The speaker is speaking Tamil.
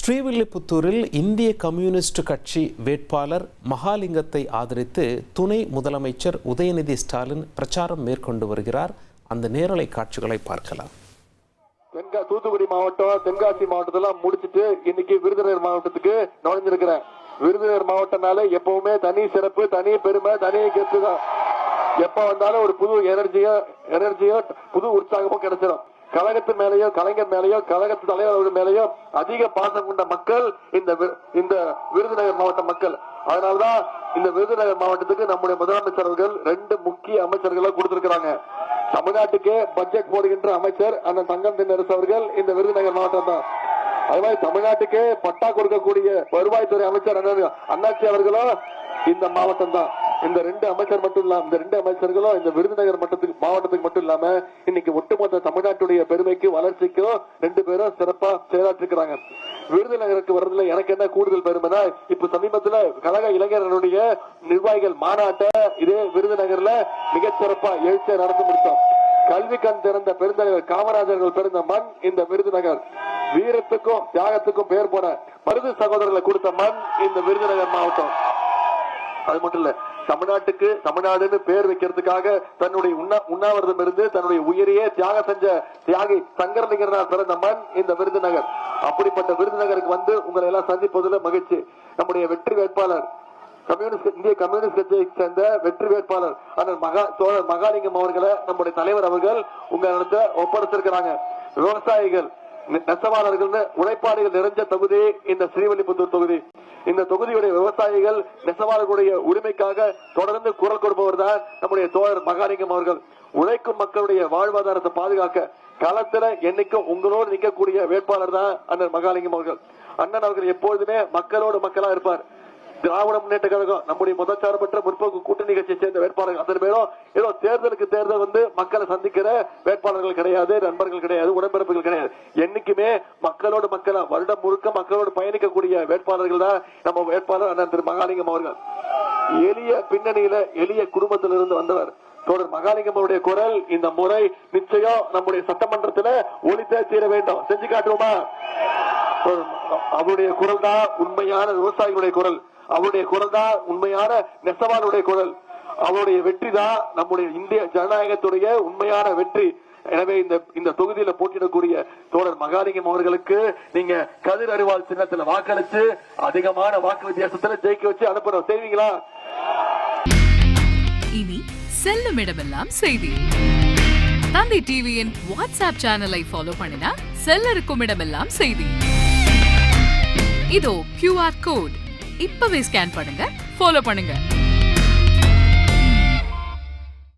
ஸ்ரீவில்லிபுத்தூரில் இந்திய கம்யூனிஸ்ட் கட்சி வேட்பாளர் மகாலிங்கத்தை ஆதரித்து துணை முதலமைச்சர் உதயநிதி ஸ்டாலின் பிரச்சாரம் மேற்கொண்டு வருகிறார். அந்த நேரலை காட்சிகளை பார்க்கலாம். தூத்துக்குடி மாவட்டம், தென்காசி மாவட்டத்தெல்லாம் முடிச்சிட்டு இன்னைக்கு விருதுநகர் மாவட்டத்துக்கு நுழைஞ்சிருக்கிறேன். விருதுநகர் மாவட்டம்னால எப்பவுமே தனி சிறப்பு, தனி பெருமை, தனி கெத்து தான். எப்ப வந்தாலும் ஒரு புது எனர்ஜியோ புது உற்சாகமும் கிடைச்சிடும். கழகத்து மேலேயோ, கலைஞர் மேலேயோ, கழகத்து தலைவர்கள் மேலேயோ அதிக பாசம் கொண்ட மக்கள் இந்த விருதுநகர் மாவட்ட மக்கள். அதனாலதான் இந்த விருதுநகர் மாவட்டத்துக்கு நம்முடைய முதலமைச்சர் அவர்கள் 2 முக்கிய அமைச்சர்களை கொடுத்திருக்கிறாங்க. தமிழ்நாட்டுக்கு பட்ஜெட் போடுகின்ற அமைச்சர் அண்ணன் தங்கம் தென்னரசு அவர்கள் இந்த விருதுநகர் மாவட்டம் தான். அது மாதிரி தமிழ்நாட்டுக்கு பட்டா கொடுக்கக்கூடிய வருவாய்த்துறை அமைச்சர் அண்ணாச்சி அவர்களும் இந்த மாவட்டம் தான். இந்த 2 அமைச்சர் மட்டும் இல்லாம, இந்த 2 அமைச்சர்களும் இந்த விருதுநகர் மாவட்டத்துக்கு மட்டும் இல்லாம இன்னைக்கு ஒட்டுமொத்த தமிழ்நாட்டுடைய பெருமைக்கு, வளர்ச்சிக்கும் 2 பேரும் சிறப்பா செயலாற்றிருக்கிறாங்க. விருதுநகருக்கு வர்றதுல எனக்கு என்ன கூடுதல் பெருமைனா, இப்ப சமீபத்துல கழக இளைஞர்களுடைய நிர்வாகிகள் மாநாட்டை இதே விருதுநகர்ல மிகச்சிறப்பா எழுச்சியா நடத்தி முடித்தோம். கல்வி கண் திறந்த பெருந்தலைவர் காமராஜர்கள் பிறந்த மண் இந்த விருதுநகர். வீரத்துக்கும் தியாகத்துக்கும் பெயர் போன மருது சகோதரர்களை கொடுத்த மண் இந்த விருதுநகர் மாவட்டம். அது மட்டும் இல்ல, தமிழ்நாடுன்னு பேர் வைக்கிறதுக்காக தன்னுடைய உண்ணாவிரதம் இருந்து தன்னுடைய உயிரையே தியாகம் செஞ்ச தியாகி சங்கரலிங்கனார் பிறந்த மண் இந்த விருதுநகர். அப்படிப்பட்ட விருதுநகருக்கு வந்து உங்களை எல்லாம் சந்திப்பதில் மகிழ்ச்சி. நம்முடைய வெற்றி வேட்பாளர் இந்திய கம்யூனிஸ்ட் கட்சியை சேர்ந்த வெற்றி வேட்பாளர் தோழர் மகாலிங்கம் அவர்களை நம்முடைய தலைவர் அவர்கள் உங்களிடத்தை ஒப்படைச்சிருக்கிறாங்க. விவசாயிகள், நெசவாளர்கள், உழைப்பாளிகள் நிறைஞ்ச தொகுதி இந்த ஸ்ரீவில்லிபுத்தூர் தொகுதி. இந்த தொகுதியுடைய விவசாயிகள், நெசவாளர்களுடைய உரிமைக்காக தொடர்ந்து குரல் கொடுப்பவர் தான் நம்முடைய தோழர் மகாலிங்கம் அவர்கள். உழைக்கும் மக்களுடைய வாழ்வாதாரத்தை பாதுகாக்க களத்துல என்னைக்கும் உங்களோடு நிற்கக்கூடிய வேட்பாளர் தான் அண்ணன் மகாலிங்கம் அவர்கள். அண்ணன் அவர்கள் எப்பொழுதுமே மக்களோடு மக்களா இருப்பார். திராவிட முன்னேற்ற கழகம் நம்முடைய மதச்சார்பற்ற முற்போக்கு கூட்டணி கட்சியை சேர்ந்த வேட்பாளர்கள் அத்தனை பேரும் ஏதோ தேர்தலுக்கு தேர்தல் வந்து மக்களை சந்திக்கிற வேட்பாளர்கள் கிடையாது, நண்பர்கள் கிடையாது, உடன்பிறப்புகள் கிடையாது. என்னைக்குமே மக்களோடு மக்களா வருடம் முழுக்க மக்களோடு பயணிக்கக்கூடிய வேட்பாளர்கள் தான் நம்ம வேட்பாளர் அண்ணன் திரு மகாலிங்கம் அவர்கள். எளிய பின்னணியில, எளிய குடும்பத்திலிருந்து வந்தவர் தோழர் மகாலிங்கம் அவருடைய குரல் இந்த முறை நிச்சயம் நம்முடைய சட்டமன்றத்தில் ஒலித்தே தீர வேண்டும். செஞ்சு காட்டுவோமா? அவருடைய குரல் தான் உண்மையான விவசாயிகளுடைய குரல். அவருடைய குரல் தான் உண்மையான நெசவாளுடைய குரல். அவருடைய வெற்றி தான் நம்முடைய இந்திய ஜனநாயகத்துடைய உண்மையான வெற்றி. எனவே இந்த தொகுதியில போட்டியிடக்கூடிய தோழர் மகாலிங்கம் அவர்களுக்கு நீங்க கதிர் அறிவால் சின்னத்துல வாக்களிச்சு அதிகமான வாக்கு வித்தியாசத்துல ஜெயிக்க வச்சு அனுப்புறோம். செய்வீங்களா? இனி செல்லும் இடமெல்லாம் செய்தி. தந்தை டிவியின் வாட்ஸ்அப் சேனலை ஃபாலோ பண்ணினா செல்ல இருக்கும் இடமெல்லாம் செய்தி. இதோ QR கோட், இப்பவே ஸ்கேன் பண்ணுங்க, ஃபாலோ பண்ணுங்க.